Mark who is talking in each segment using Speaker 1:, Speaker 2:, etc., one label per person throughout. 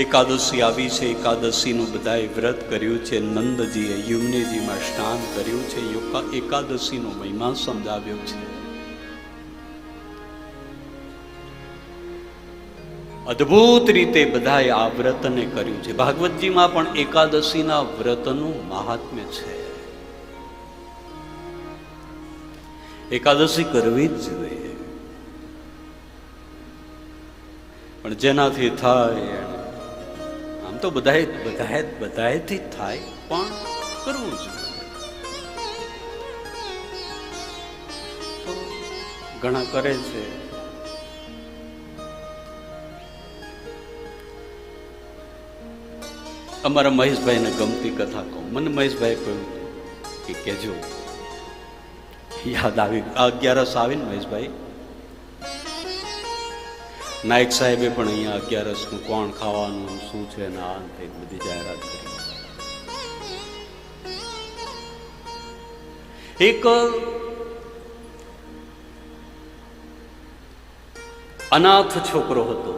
Speaker 1: એકાદશી આવી છે, એકાદશીનું બધાએ વ્રત કર્યું છે. નંદજીએ યમુનેજીમાં સ્નાન કર્યું છે, એકાદશીનો મહિમા સમજાવ્યો છે. અદ્ભુત રીતે બધાએ આ વ્રતને કર્યું છે. ભાગવતજીમાં પણ એકાદશીના વ્રતનું મહાત્મ્ય છે. એકાદશી કરવી જ જોઈએ, પણ જેનાથી થાય, આમ તો બધાએથી થાય, પણ કરવું જોઈએ. ઘણા કરે છે. અમારા મહેશભાઈને ગમતી કથા કહું. મને મહેશભાઈ કહ્યું કે કહેજો, યાદ આવી. 11 આવીને મહેશભાઈ નાયક સાહેબે પણ અહીંયા 11નું કોણ ખાવાનું, શું છે ને આ બધી જાહેરાત કરી. એક અનાથ છોકરો હતો.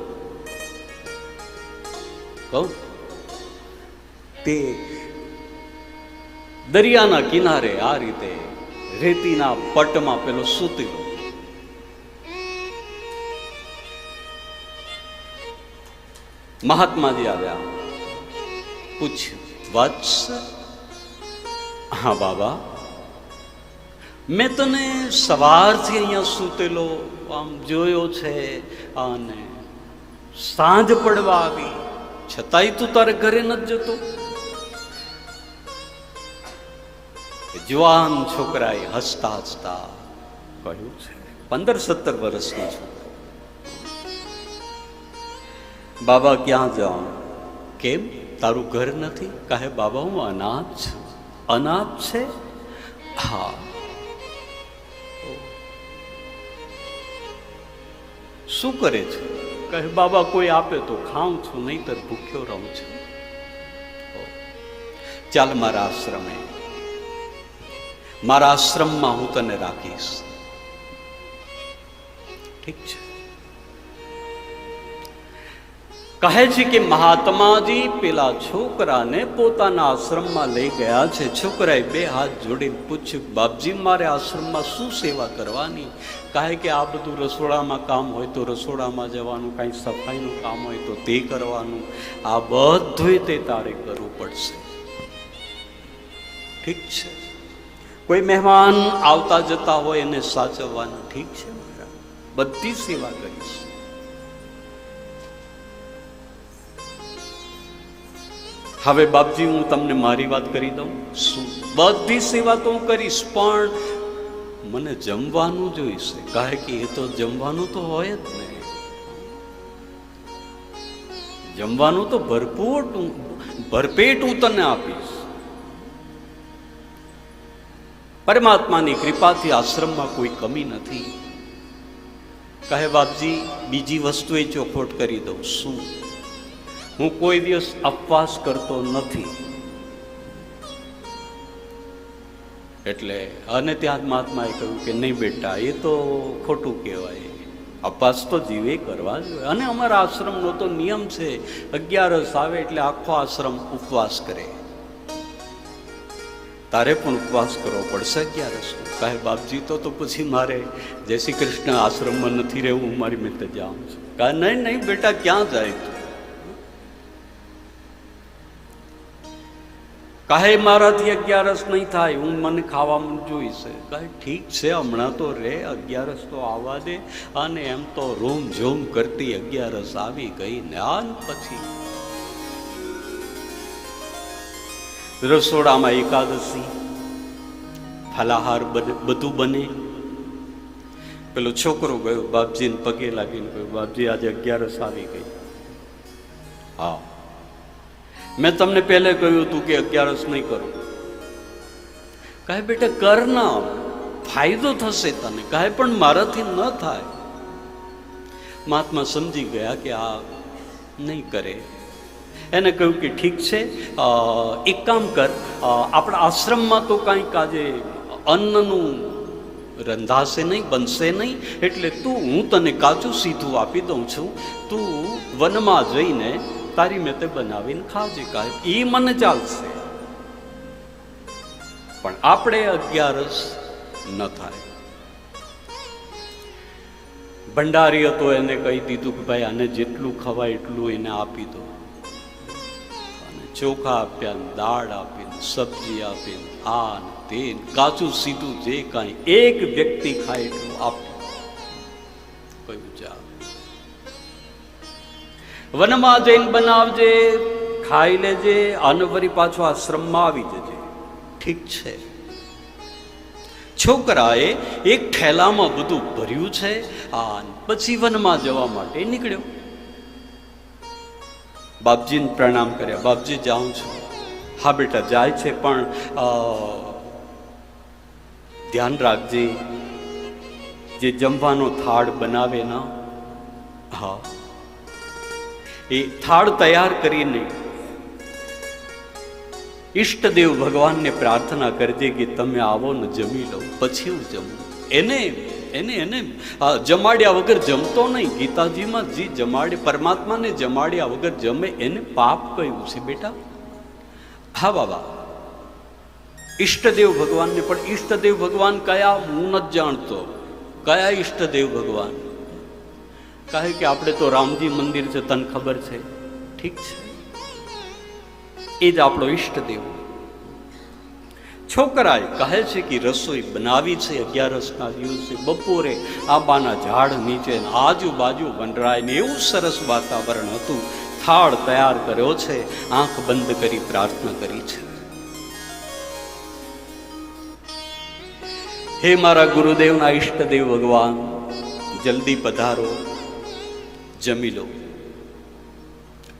Speaker 1: કહું, તે દરિયાના કિનારે આ રીતે રેતીના પટમાં પેલો સૂતેલો. મહાત્માજી આવ્યા, પૂછ્યું, વત્સ, હા બાબા, મેં તને સવારથી અહીંયા સૂતેલો આમ જોયો છે, અને સાંજ પડવા આવી છતાંય તું તારે ઘરે નથી જતો. જવાન છોકરાએ હસતા હસતા કહ્યું છે, 15-17 વર્ષનો છોકરો, બાબા ક્યાં જાઉં? કેમ, તારું ઘર નથી? કહે, બાબા હું અનાથ છું. અનાથ છે? હા. શું કરે છે? કહે, બાબા કોઈ આપે તો ખાઉં છું, નહીંતર ભૂખ્યો રહું છું. ચાલ મારા આશ્રમે, મારા આશ્રમમાં હું તને રાખીશ. ઠીક છે. કહે છે કે મહાત્માજી પેલા છોકરાને પોતાના આશ્રમમાં લઈ ગયા છે. છોકરાએ 2 હાથ જોડીને પૂછ્યું, બાપજી મારે આશ્રમમાં શું સેવા કરવાની? કહે કે આ બધું રસોડામાં કામ હોય તો રસોડામાં જવાનું, કાંઈ સફાઈનું કામ હોય તો તે કરવાનું, આ બધું તે તારે કરવું પડશે. ઠીક છે. કોઈ મહેમાન આવતા જતા હોય એને સાચવવાના. ઠીક છે, બધી સેવા કરીશ. હવે બાપજી હું તમને મારી વાત કરી દઉં. શું? બધી સેવા તો હું કરીશ, પણ મને જમવાનું જોઈશે. કહે કે એ તો જમવાનું તો હોય જ ને, જમવાનું તો ભરપેટ હું તને આપીશ. પરમાત્માની કૃપાથી આશ્રમમાં કોઈ કમી નથી. કહે, બાપજી બીજી વસ્તુ એ ચોખવટ કરી દઉં. શું? હું કોઈ દિવસ ઉપવાસ કરતો નથી. એટલે અને ત્યાં મહાત્માએ કહ્યું કે નહીં બેટા, એ તો ખોટું કહેવાય, ઉપવાસ તો જીવે કરવા જોઈએ. અને અમારા આશ્રમનો તો નિયમ છે, 11 આવે એટલે આખો આશ્રમ ઉપવાસ કરે. તારે પણ ઉપવાસ કરવો પડશે 11. કહે, બાપજી તો પછી મારે જય શ્રી કૃષ્ણ આશ્રમમાં નથી રહેવું, હું મારી મિત્ર જાઉં છું. કહે, નહીં નહીં બેટા, ક્યાં જાય તું? કહે, મારાથી 11 નહીં થાય, હું મને ખાવામાં જોઈશે. કહે, ઠીક છે, હમણાં તો રે, 11 તો આવવા દે. અને એમ તો રોમ ઝોમ કરતી 11 આવી ગઈ ને આન પછી રસોડામાં એકાદશી, ફલાહાર બધું બને. પેલો છોકરો ગયો બાપજીને પગે લાગીને કહ્યું, બાપજી આજે 11 આવી ગઈ. હા, મેં તમને પહેલે કહ્યું હતું કે 11 નહીં કરું. કહે, બેટા કર ના, ફાયદો થશે તને. કહે, પણ મારાથી ન થાય. મહાત્મા સમજી ગયા કે આ નહીં કરે. એને કહ્યું કે ઠીક છે, એક કામ કર, આપણા આશ્રમમાં તો કાંઈક આજે અન્નનું રંધાશે નહીં, બનશે નહીં, એટલે હું તને કાચું સીધું આપી દઉં છું. તું વનમાં જઈને તારી મેં તે બનાવીને ખાવજે. કહે ઈ મને ચાલશે, પણ આપણે 11 ન થાય. ભંડારી હતો, એને કહી દીધું કે ભાઈ આને જેટલું ખવાય એટલું એને આપી દો. અને ચોખા આપ્યા, દાળ આપીને, સબ્જી આપીને, આ તે કાચું સીધું જે કાંઈ એક વ્યક્તિ ખાય એટલું આપ્યું. કહ્યું જા વનમાં જઈને બનાવજે, ખાઈ લેજે, અને વળી પાછો આશ્રમમાં આવી જજે. ઠીક છે. છોકરાએ એક ઠેલામાં બધું ભર્યું છે, પછી વનમાં જવા માટે નીકળ્યો. બાપજીને પ્રણામ કર્યા. બાપજી જાઉં છું. હા બેટા જાય છે, પણ ધ્યાન રાખજે, જે જમવાનો થાળ બનાવે ના, હા એ થાળ તૈયાર કરીને ઈષ્ટદેવ ભગવાનને પ્રાર્થના કરજે કે તમે આવો ને જમી લો, પછી હું જમું. એને જમાડ્યા વગર જમતો નહીં. ગીતાજીમાં જે જમાડે, પરમાત્માને જમાડ્યા વગર જમે એને પાપ કહ્યું છે બેટા. હા બાબા, ઈષ્ટદેવ ભગવાનને, પણ ઈષ્ટદેવ ભગવાન કયા હું નથી જાણતો. કયા ઈષ્ટદેવ ભગવાન? કહે કે આપણે તો રામજી મંદિર છે, તને ખબર છે. ઠીક છે, એ જ આપણો ઈષ્ટદેવ. છોકરાએ કહે છે કે રસોઈ બનાવી છે 11ના દિવસે બપોરે આંબાના ઝાડ નીચે, આજુબાજુ વનરાય ને એવું સરસ વાતાવરણ હતું. થાળ તૈયાર કર્યો છે, આંખ બંધ કરી પ્રાર્થના કરી છે. હે મારા ગુરુદેવના ઈષ્ટદેવ ભગવાન, જલ્દી પધારો, જમી લો.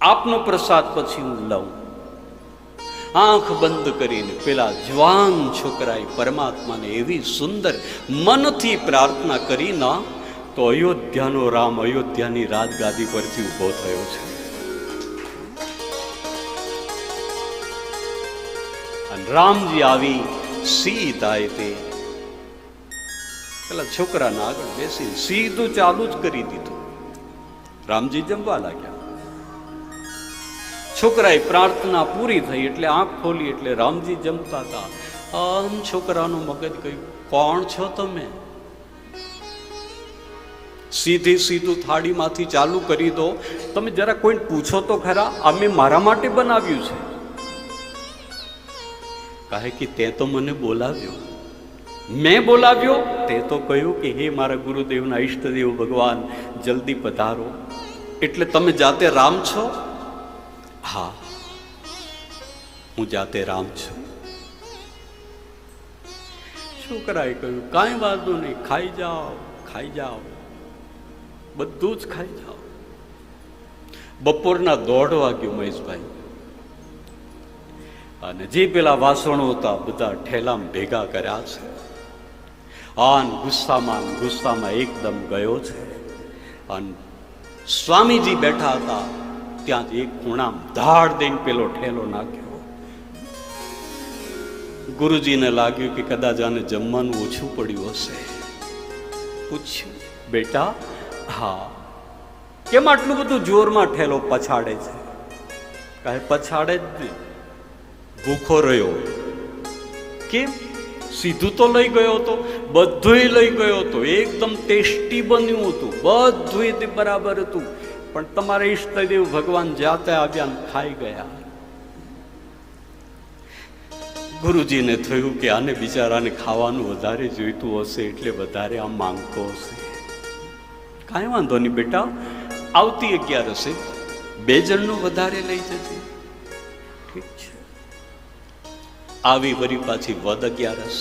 Speaker 1: આપનો પ્રસાદ પછી હું લઉં. આંખ બંધ કરીને પેલા જવાન છોકરાએ પરમાત્માને એવી સુંદર મનથી પ્રાર્થના કરી ના, તો અયોધ્યાનો રામ અયોધ્યાની રાજગાદી પરથી ઉભો થયો છે. અને રામજી આવી સીધા તે પેલા છોકરાના આગળ બેસી સીધું ચાલુ જ કરી દીધું. રામજી જમવા લાગ્યા. છોકરાએ પ્રાર્થના પૂરી થઈ એટલે આંખ ખોલી એટલે રામજી જમતા હતા. આમ છોકરાનું મગજ કહ્યું, કોણ છો તમે? સીધું થાળીમાંથી ચાલુ કરી દો. તમે જરા કોઈને પૂછો તો ખરા, આ મેં મારા માટે બનાવ્યું છે. કહે કે તે તો મને બોલાવ્યો. મેં બોલાવ્યો? તે તો કહ્યું કે હે મારા ગુરુદેવના ઈષ્ટદેવ ભગવાન, જલ્દી પધારો. એટલે તમે જાતે રામ છો? હા, હું જાતે રામ છું. છોકરાએ કહ્યું કાંઈ વાંધો નહીં, ખાઈ જાઓ, બધું જ ખાઈ જાઓ. બપોરના 1:30 વાગ્યો મહેશભાઈ. અને જે પેલા વાસણો હતા બધા ઠેલામાં ભેગા કર્યા છે. આન ગુસ્સામાં એકદમ ગયો છે. અને સ્વામીજી બેઠા હતા ત્યાં જ એક ખૂણામાં ધાડ દઈને પેલો ઠેલો નાખ્યો. ગુરુજીને લાગ્યું કે કદાચ આને જમવાનું ઓછું પડ્યું હશે. પૂછ્યું, બેટા હા કેમ આટલું બધું જોરમાં ઠેલો પછાડે છે? કહે પછાડે જ નહીં, ભૂખો રહ્યો. કેમ? સીધું તો લઈ ગયો હતો, બધુંય લઈ ગયો હતો, એકદમ ટેસ્ટી બન્યું હતું, બધુંય તે બરાબર હતું, પણ તમારા ઈષ્ટદેવ ભગવાન જાતે આવ્યા ખાઈ ગયા. ગુરુજીને થયું કે આને બિચારાને ખાવાનું વધારે જોઈતું હશે એટલે વધારે આ માંગતો હશે. કાંઈ વાંધો નહીં બેટા, આવતી 11 2 જણનું વધારે લઈ જજે. ઠીક છે. આવી વરી પાછી વદ 11.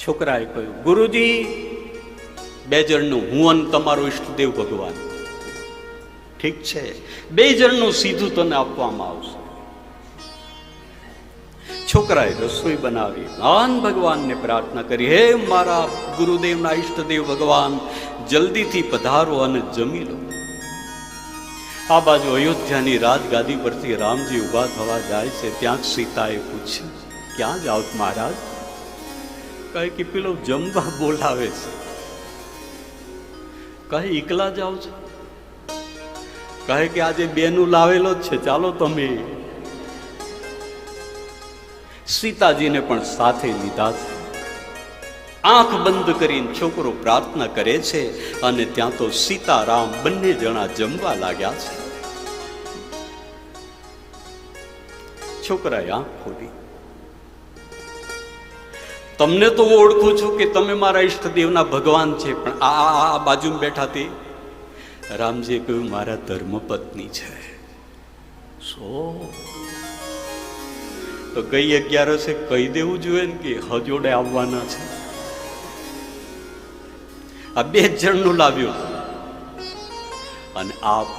Speaker 1: છોકરાએ કહ્યું, ગુરુજી 2 જણનું હું અને તમારો ઈષ્ટદેવ ભગવાન. ઠીક છે, 2 જણનું સીધું તને આપવામાં આવશે. છોકરાએ રસોઈ બનાવી, મહાન ભગવાનને પ્રાર્થના કરી, હે મારા ગુરુદેવના ઈષ્ટદેવ ભગવાન, જલ્દીથી પધારો અને જમી લો. આ બાજુ અયોધ્યાની રાજગાદી પરથી રામજી ઉભા થવા જાય છે. ત્યાં સીતાએ પૂછ્યું, ક્યાં જાઓ મહારાજ? કહે કે પેલો જમવા બોલાવે છે. કહે એકલા જાઓ છો? કહે કે આજે બેનું લાવેલો જ છે, ચાલો તમે. સીતાજીને પણ સાથે લીધા છે. આંખ બંધ કરીને છોકરો પ્રાર્થના કરે છે અને ત્યાં તો સીતારામ બંને જણા જમવા લાગ્યા છે. છોકરાએ આંખ ખોલી. તમને તો ઓળખું છું કે તમે મારા ઈષ્ટદેવના ભગવાન છે, પણ આ બાજુમાં બેઠા તે રામજીએ કહ્યું મારા ધર્મપત્ની છે. તો ગઈ 11 કહી દેવું જોઈએ ને કે હજોડે આવવાના છે. આ 2 જણનું લાવ્યું અને આપ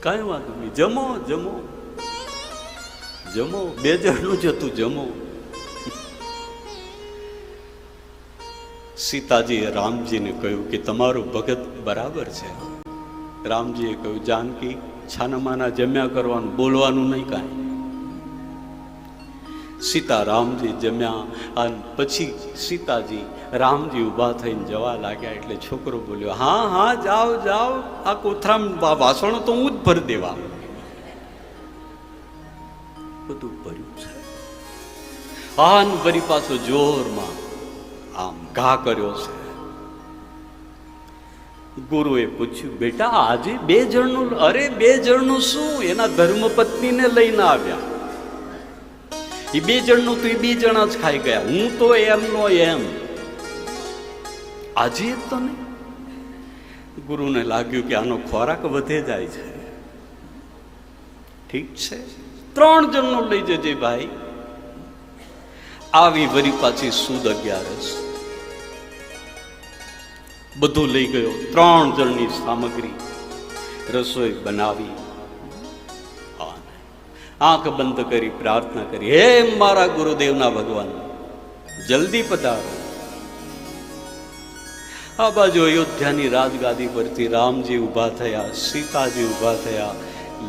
Speaker 1: કઈ વાંધો નહીં, જમો જમો જમો, 2 જણનું જ હતું, જમો. સીતાજીએ રામજીને કહ્યું કે તમારું ભગત બરાબર છે. રામજીએ કહ્યું જાનકી છાનામાના જમ્યા કરવાનું, બોલવાનું નહીં કાંઈ. સીતા રામજી જમ્યા અને પછી સીતાજી રામજી ઊભા થઈને જવા લાગ્યા એટલે છોકરો બોલ્યો હા હા જાઓ જાઓ, આ કોથરામાં વાસણો તો હું જ ભરી દેવા. બધું ભર્યું છે. આન ભરી પાછો જોરમાં આમ ઘા કર્યો છે. ગુરુએ પૂછ્યું બેટા આજે 2 જણનું, અરે 2 જણનું શું, એના ધર્મપત્નીને લઈને આવ્યા. એ 2 જણનું તો એ 2 જણા જ ખાઈ ગયા, હું તો એમનો એમ. આજે તો નહીં. ગુરુને લાગ્યું કે આનો ખોરાક વધે જાય છે. ઠીક છે, 3 જણનો લઈ જજે ભાઈ. આવી વરી પાછી સુદ 11 બધું લઈ ગયો. 3 જણની સામગ્રી રસોઈ બનાવી, આંખ બંધ કરી પ્રાર્થના કરી, હે મારા ગુરુદેવના ભગવાન જલ્દી પધારો. આ બાજુ અયોધ્યાની રાજગાદી પરથી રામજી ઊભા થયા, સીતાજી ઊભા થયા.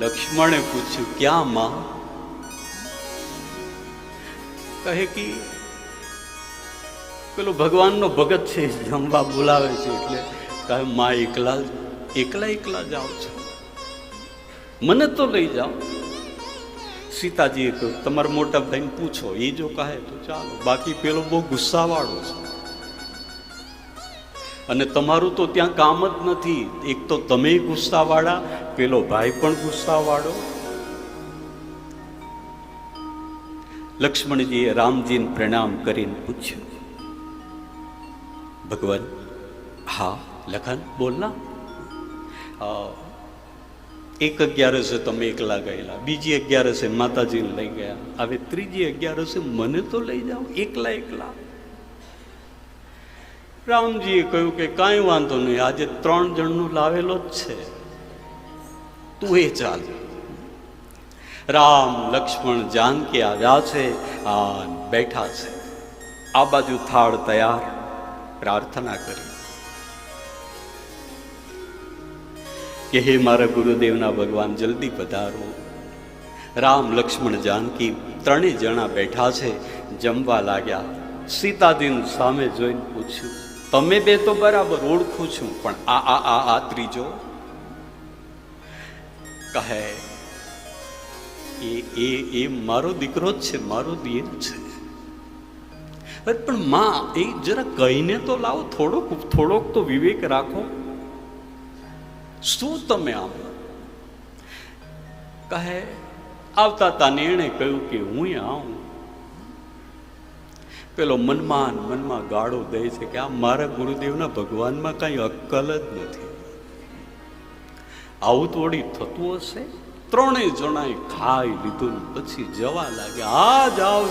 Speaker 1: લક્ષ્મણે પૂછ્યું ક્યાં માં? કહે કે પેલો ભગવાનનો ભગત છે, જમવા બોલાવે છે. એટલે કહે માં એકલા જાઓ છો, મને તો લઈ જાઓ. સીતાજીએ કહ્યું તમારા મોટા ભાઈને પૂછો, એ જો કહે તો ચાલો, બાકી પેલો બહુ ગુસ્સાવાળો છે અને તમારું તો ત્યાં કામ જ નથી. એક તો તમે ગુસ્સાવાળા, પેલો ભાઈ પણ ગુસ્સાવાળો. લક્ષ્મણજીએ રામજીને પ્રણામ કરીને પૂછ્યું ભગવાન હા લખન બોલના. 1 11 તમે એકલા ગયેલા, બીજી 11 માતાજીને લઈ ગયા, હવે ત્રીજી 11 મને તો લઈ જાઓ એકલા. રામજીએ કહ્યું કે કાંઈ વાંધો નહીં, આજે 3 જણનું લાવેલો જ છે, તું એ ચાલ. રામ લક્ષ્મણ જાનકી આવ્યા છે, આ બેઠા છે. આ બાજુ થાળ તૈયાર. પ્રાર્થના કરી કે હે મારા ગુરુદેવના ભગવાન જલ્દી પધારો. રામ લક્ષ્મણ જાનકી 3 જણા બેઠા છે, જમવા લાગ્યા. સીતાજીને સામે જોઈને પૂછ્યું તમે 2 તો બરાબર ઓળખું છું, પણ આ ત્રીજો? કહે એ મારો દીકરો જ છે, મારો દિયર છે. પણ માં એ જરા કહીને તો લાવો, થોડોક તો વિવેક રાખો. શું તમે આમ? કહે આવતા તાને એણે કહ્યું કે હું આવું. પેલો મનમાં ગાળો દે છે કે આ મારા ગુરુદેવના ભગવાનમાં કઈ અક્કલ જ નથી. આવું થોડી થતું હશે. 3 જણાએ ખાઈ લીધું પછી જવા લાગ્યા. જાઓ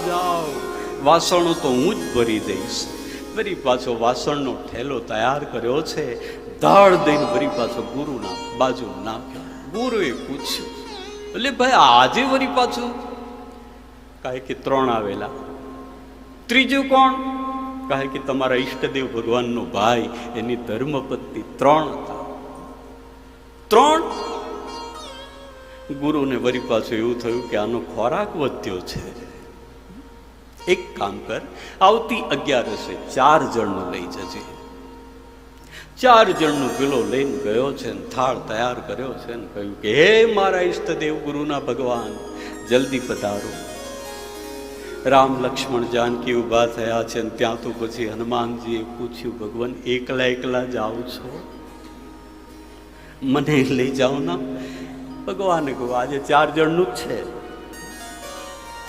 Speaker 1: વાસણો તો હું જ ભરી દઈશ. વરી પાછો વાસણનો ઠેલો તૈયાર કર્યો છે, ધાડ દઈને વરી પાછો ગુરુના બાજુ નાખ્યો. ગુરુએ પૂછ્યું એટલે ભાઈ આજે વરી પાછું? કહે કે 3 આવેલા. ત્રીજું કોણ? કહે કે તમારા ઈષ્ટદેવ ભગવાનનો ભાઈ, એની ધર્મપત્ની 3 હતા. 3? ગુરુને વરી પાછું એવું થયું કે આનો ખોરાક વધ્યો છે. એક કામ કર, આવતી 11 4 જણનો લઈ જજે. 4 જણનું પેલો લઈને ગયો છે ને થાળ તૈયાર કર્યો છે ને કહ્યું કે હે મારા ઈષ્ટદેવ ગુરુના ભગવાન, જલ્દી પધારો. રામ લક્ષ્મણ જાનકી ઉભા થયા છે ને ત્યાં તો પછી હનુમાનજીએ પૂછ્યું, ભગવાન એકલા એકલા જાઓ છો, મને લઈ જાઓ ના. ભગવાને કહ્યું આજે 4 જણનું જ છે,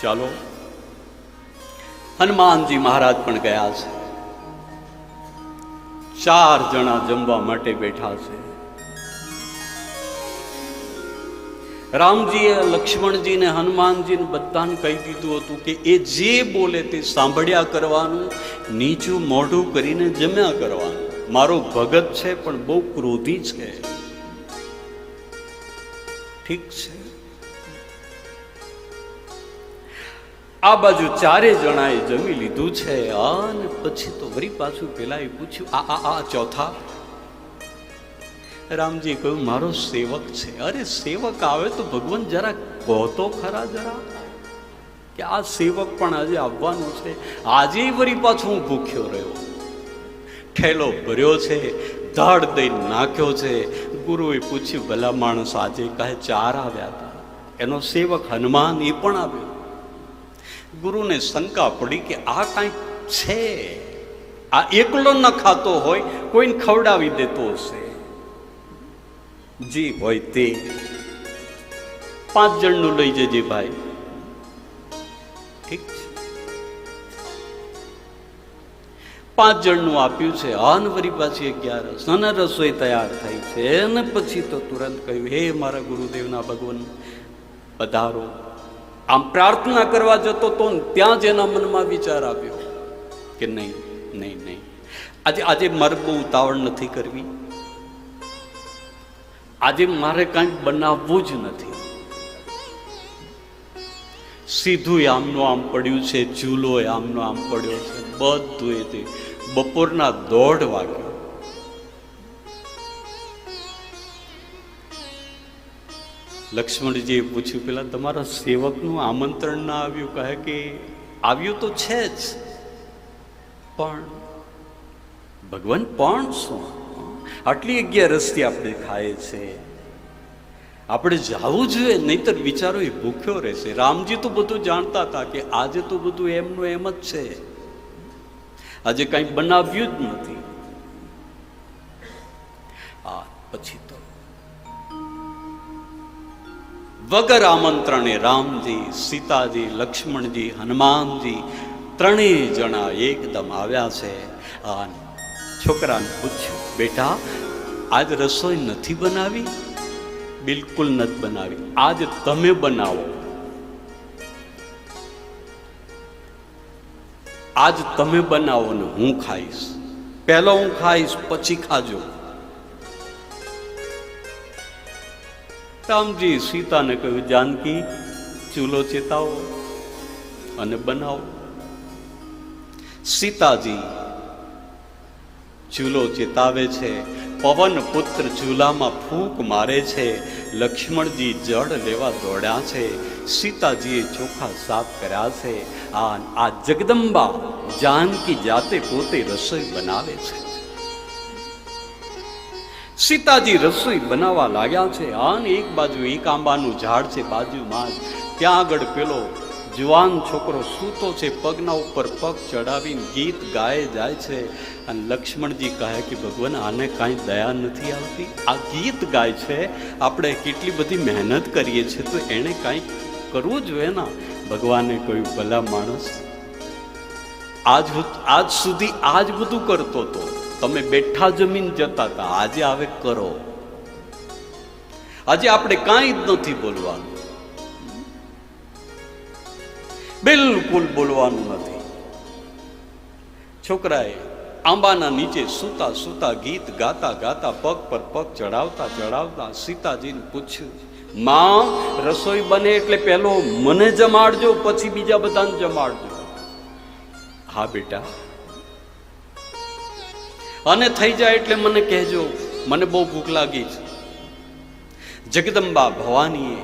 Speaker 1: ચાલો. હનુમાનજી મહારાજ પણ ગયા છે. 4 જણા જમવા માટે બેઠા છે. રામજીએ લક્ષ્મણજીને હનુમાનજીને બધાને કહી દીધું હતું કે એ જે બોલે તે સાંભળ્યા કરવાનું, નીચું મોઢું કરીને જમ્યા કરવાનું. મારો ભગત છે પણ બહુ ક્રોધી છે. ઠીક છે. આ બાજુ 4 જણાએ જમી લીધું છે અને પછી તો વળી પાછું પેલા પૂછ્યું, આ ચોથા? રામજી કહ્યું મારો સેવક છે. અરે સેવક આવે તો ભગવાન જરા કહો તો ખરા, જરા કે આ સેવક પણ આજે આવવાનો છે. આજે વળી પાછો હું ભૂખ્યો રહ્યો, ઠેલો ભર્યો છે, ધાડ દઈને નાખ્યો છે. ગુરુએ પૂછ્યું ભલા માણસ આજે કહે 4 આવ્યા હતા, એનો સેવક હનુમાન એ પણ આવ્યો. ગુરુને શંકા પડી કે આ કાંઈક છે, આ એકલો ન ખાતો હોય, કોઈને ખવડાવી દેતો હશે. જી હોય તે 5 જણનું લઈ જજે ભાઈ. ઠીક છે. 5 જણનું આપ્યું છે. અનવરી પાછી 11 અને રસોઈ તૈયાર થઈ છે. અને પછી તો તુરંત કહ્યું, હે મારા ગુરુદેવના ભગવાન પધારો. આમ પ્રાર્થના કરવા જતો તો ત્યાં જ એના મનમાં વિચાર આવ્યો કે નહીં નહીં નહીં, આજે મારે બહુ ઉતાવળ નથી કરવી, આજે મારે કંઈક બનાવવું જ નથી. સીધું આમનો આમ પડ્યું છે, ચૂલો આમનો આમ પડ્યો છે, બધું એ તે બપોરના 1:30 વાગ્યા. લક્ષ્મણજીએ પૂછ્યું પેલા તમારા સેવકનું આમંત્રણ ના આવ્યું? કહે કે આવ્યું તો છે જ, પણ ભગવાન પણ શું, આટલી 11 આપણે ખાય છે, આપણે જવું જોઈએ, નહીતર વિચારો એ ભૂખ્યો રહેશે. રામજી તો બધું જાણતા હતા કે આજે તો બધું એમનું એમ જ છે, આજે કંઈ બનાવ્યું જ નથી. પછી તો વગર આમંત્રણે રામજી, સીતાજી, લક્ષ્મણજી, હનુમાનજી 3 જણા એકદમ આવ્યા છે. છોકરાને પૂછ્યું બેટા આજ રસોઈ નથી બનાવી? બિલકુલ નથી બનાવી, આજ તમે બનાવો, આજ તમે બનાવો ને હું ખાઈશ. પહેલો હું ખાઈશ પછી ખાજો. રામજી સીતાને કહ્યું જાનકી ચૂલો ચેતાવો અને બનાવો. સીતાજી ચૂલો ચેતાવે છે, પવન પુત્ર ચૂલામાં ફૂંક મારે છે, લક્ષ્મણજી જળ લેવા દોડ્યા છે, સીતાજીએ ચોખા સાફ કર્યા છે. આ જગદંબા જાનકી જાતે પોતે રસોઈ બનાવે છે. સીતાજી રસોઈ બનાવવા લાગ્યા છે. અને એક બાજુ એક આંબાનું ઝાડ છે, બાજુમાં ત્યાં આગળ પેલો જુવાન છોકરો સૂતો છે, પગના ઉપર પગ ચડાવીને ગીત ગાય જાય છે. અને લક્ષ્મણજી કહે કે ભગવાન આને કાંઈ દયા નથી આવતી, આ ગીત ગાય છે, આપણે કેટલી બધી મહેનત કરીએ છીએ તો એણે કાંઈ કરવું જોઈએ ને. ભગવાને કહ્યું ભલા માણસ, આજ સુધી આજ બધું કરતો હતો, તમે બેઠા જમીન જતા હતા, આજે આવે કરો. આજે આપણે કાંઈ જ નથી બોલવાનું, બિલકુલ બોલવાનું નથી. છોકરાએ આંબાના નીચે સૂતા સૂતા ગીત ગાતા ગાતા પગ પર પગ ચડાવતા ચડાવતા સીતાજીને પૂછ્યું, માં રસોઈ બને એટલે પહેલો મને જમાડજો, પછી બીજા બધાને જમાડજો. હા બેટા, અને થઈ જાય એટલે મને કહેજો, મને બહુ ભૂખ લાગી છે. જગદંબા ભવાનીએ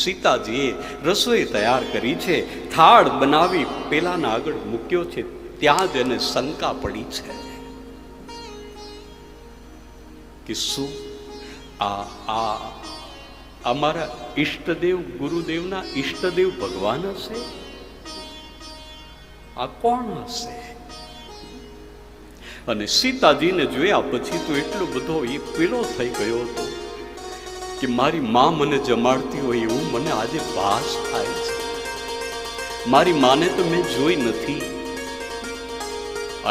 Speaker 1: સીતાજીએ રસોઈ તૈયાર કરી છે, થાળ બનાવી પેલાના આગળ મૂક્યો છે. ત્યાં જ એને શંકા પડી છે. કે શું આ અમારા ઈષ્ટદેવ ગુરુદેવના ઈષ્ટદેવ ભગવાન હશે? આ કોણ હશે? અને સીતાજીને જોયા પછી તો એટલો બધો એ પીળો થઈ ગયો હતો કે મારી માં મને જમાડતી હોય એવું મને આજે ભાસ થાય છે. મારી માને તો મેં જોઈ નથી,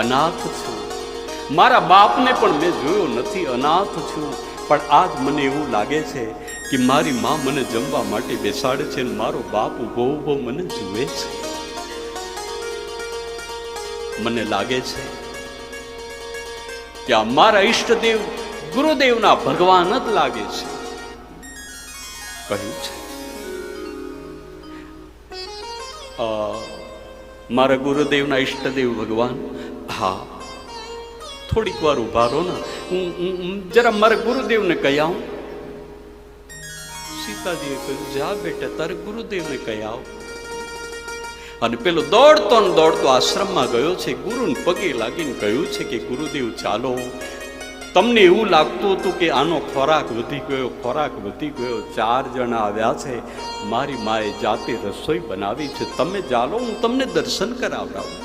Speaker 1: અનાથ છું. મારા બાપને પણ મેં જોયો નથી, અનાથ છું. પણ આજ મને એવું લાગે છે કે મારી માં મને જમવા માટે બેસાડે છે અને મારો બાપ ઉભો ઉભો મને જુએ છે. મને લાગે છે કે આ મારા ઈષ્ટદેવ ગુરુદેવના ભગવાન જ લાગે છે. કહ્યું છે મારા ગુરુદેવના ઈષ્ટદેવ ભગવાન, હા થોડીક વાર ઉભા રહો ને, હું જરા મારા ગુરુદેવને કહી આવું. સીતાજીએ કહ્યું, જા બેટા તારે ગુરુદેવને કહી આવ. અને પેલો દોડતો ને દોડતો આશ્રમમાં ગયો છે, ગુરુને પગે લાગીને કહ્યું છે કે ગુરુદેવ ચાલો. તમને એવું લાગતું હતું કે આનો ખોરાક વધી ગયો, ખોરાક વધી ગયો. 4 જણા આવ્યા છે, મારી માએ જાતે રસોઈ બનાવી છે, તમે ચાલો હું તમને દર્શન કરાવડાવું.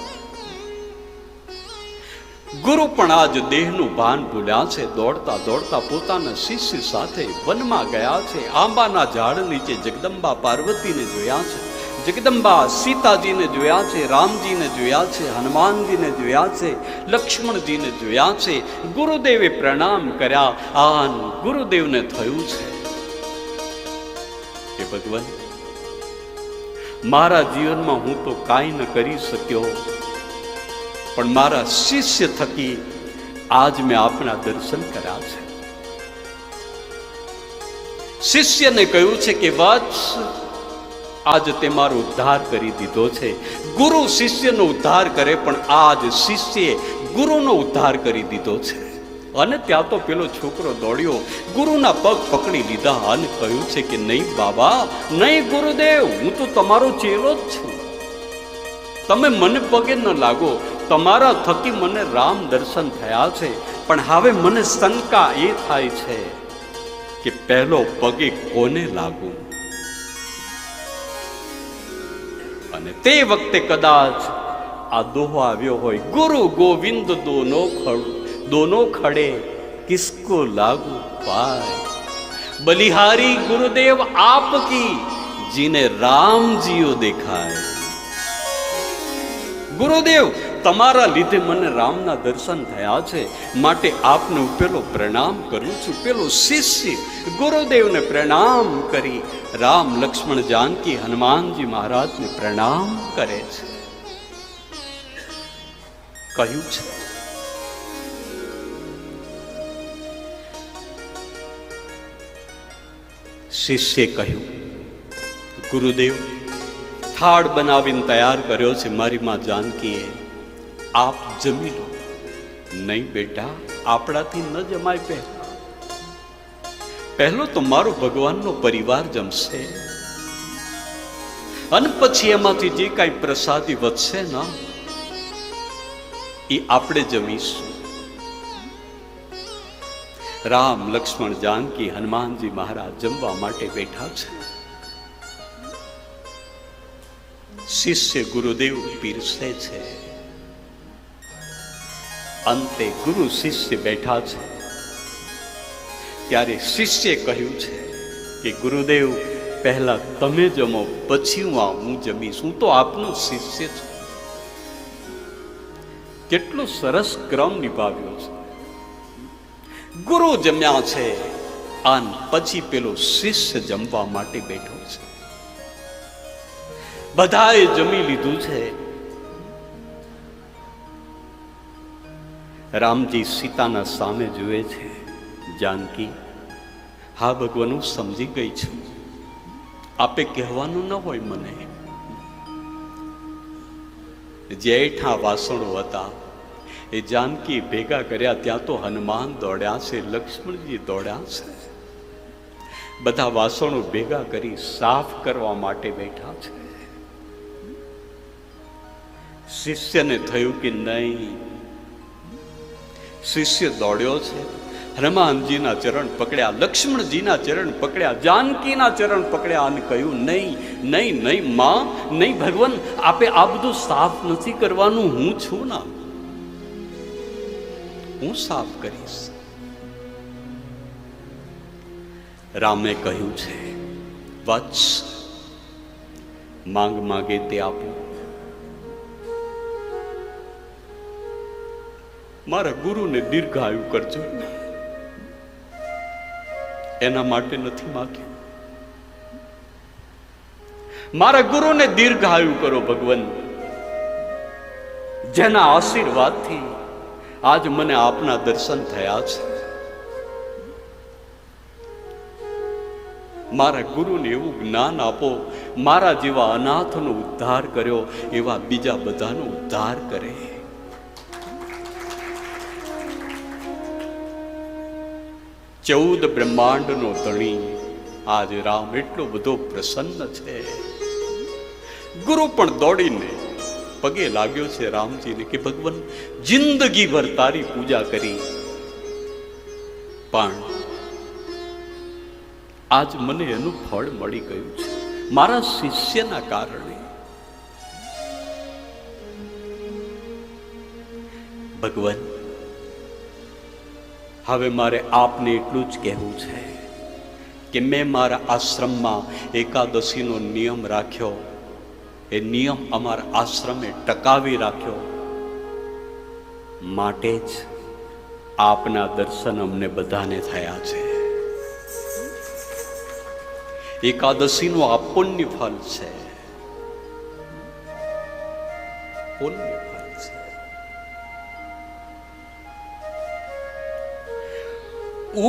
Speaker 1: ગુરુ પણ આજ દેહનું ભાન ભૂલ્યા છે. દોડતા દોડતા પોતાના શિષ્ય સાથે વનમાં ગયા છે. આંબાના ઝાડ નીચે જગદંબા પાર્વતીને જોયા છે, જગદંબા સીતાજીને જોયા છે, રામજીને જોયા છે, હનુમાનજીને જોયા છે, લક્ષ્મણજીને જોયા છે. ગુરુદેવે પ્રણામ કર્યા. આન ગુરુદેવને થયું છે કે ભગવાન મારા જીવનમાં હું તો કાંઈ ન કરી શક્યો, પણ મારા શિષ્ય થકી આજ મેં આપના દર્શન કર્યા છે. શિષ્યને કહ્યું છે કે વત્સ આજ તે મારો ઉદ્ધાર કરી દીધો છે. ગુરુ શિષ્યનો ઉદ્ધાર કરે, પણ આજ શિષ્યએ ગુરુનો ઉદ્ધાર કરી દીધો છે. અને ત્યાં તો પેલો છોકરો દોડ્યો, ગુરુના પગ પકડી લીધા અને કહ્યું છે કે નહીં બાબા, નહીં ગુરુદેવ, હું તો તમારો ચેલો જ છું. તમે મને પગે ન લાગો, તમારા થકી મને રામ દર્શન થયા છે. પણ હવે મને શંકા એ થાય છે કે પહેલો પગે કોને લાગુ? અને તે વખતે કદાચ આ દોહો આવ્યો હોય, ગુરુ ગોવિંદ દોનો ખડે કિસકો લાગુ પાય, બલિહારી ગુરુદેવ આપકી જીને રામ જીઓ દેખાય. ગુરુદેવ તમારા લીધે મને રામના દર્શન થયા છે, માટે આપને પેલો પ્રણામ કરું છું. પેલો શિષ્ય ગુરુદેવને પ્રણામ કરી રામ લક્ષ્મણ જાનકી હનુમાનજી મહારાજને પ્રણામ કરે છે. કહ્યું છે શિષ્યે કહ્યું, ગુરુદેવ થાળ બનાવીને તૈયાર કર્યો છે મારી માં જાનકીએ, આપ જમી લો. નહીં બેટા, આપણાથી ન જમાય. પહેલો તો મારો ભગવાનનો પરિવાર જમશે, અને પછી એમાંથી જે કાંઈ પ્રસાદી વધશે ને એ આપણે જમીશું. રામ લક્ષ્મણ જાનકી હનુમાનજી મહારાજ જમવા માટે બેઠા છે. શિષ્ય ગુરુદેવ પીરસે છે. અંતે ગુરુ શિષ્ય બેઠા છે. ત્યારે શિષ્યે કહ્યું છે કે ગુરુદેવ પહેલા તમે જમો, પછી હું જમીશ. હું તો આપનો શિષ્ય છું. કેટલો સરસ ક્રમ નિભાવ્યો છે. ગુરુ જમ્યા છે અને પછી પેલો શિષ્ય જમવા માટે બેઠો છે. બધાએ જમી લીધું છે. રામજી સીતાના સામે જુએ છે. જાનકી, હા ભગવાન, હું સમજી ગઈ છું. આપે કહેવાનું ન હોય મને. જેઠા વાસણો હતા એ જાનકી ભેગા કર્યા. ત્યાં તો હનુમાન દોડ્યા છે, લક્ષ્મણજી દોડ્યા છે. બધા વાસણો ભેગા કરી સાફ કરવા માટે બેઠા છે. શિષ્યને થયું કે નહીં. શિષ્ય દોડ્યો છે, હનુમાનજીના ચરણ પકડ્યા, લક્ષ્મણજીના ચરણ પકડ્યા, જાનકીના ચરણ પકડ્યા અને કહ્યું, નહીં નહીં નહીં માં, નહીં ભગવાન, આપે આ બધું સાફ નથી કરવાનું, હું છું ના, હું સાફ કરીશ. રામે કહ્યું છે, વત્સ, માંગ માગે તે આપું. મારા ગુરુને દીર્ઘાયુ કરજો, એના માટે નથી માગ્યું. મારા ગુરુને દીર્ઘાયુ કરો ભગવાન, જેના આશીર્વાદથી આજ મને આપના દર્શન થયા છે. મારા ગુરુને એવું જ્ઞાન આપો, મારા જેવા અનાથનો ઉદ્ધાર કર્યો એવા બીજા બધાનો ઉદ્ધાર કરે. ચૌદ બ્રહ્માંડનો ધણી આજ રામ એટલો બધો પ્રસન્ન છે. ગુરુ પણ દોડીને પગે લાગ્યો છે રામજીને કે ભગવાન, જિંદગી ભર તારી પૂજા કરી, પણ આજ મને એનું ફળ મળી ગયું છે મારા શિષ્યના કારણે. ભગવાન, હવે મારે આપને એટલું જ કહેવું છે કે મેં મારા આશ્રમમાં એકાદશીનો નિયમ રાખ્યો, એ નિયમ અમારા આશ્રમે ટકાવી રાખ્યો, માટે જ આપના દર્શન અમને બધાને થયા છે. એકાદશીનું આ પુણ્ય ફળ છે, પુણ્ય ફળ છે.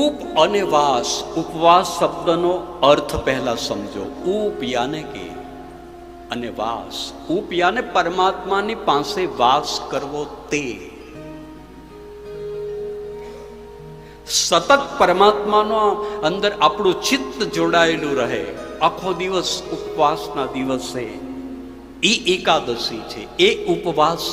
Speaker 1: ઉપ અને વાસ, ઉપવાસ શબ્દનો અર્થ પહેલા સમજો. ઉપ યાને કે અને વાસ. ઉપ યાને પરમાત્માની પાસે વાસ કરવો, તે સતત પરમાત્માનો અંદર આપણું ચિત્ત જોડાયેલું રહે. આખો દિવસ ઉપવાસના દિવસે એ એકાદશી છે, એ ઉપવાસ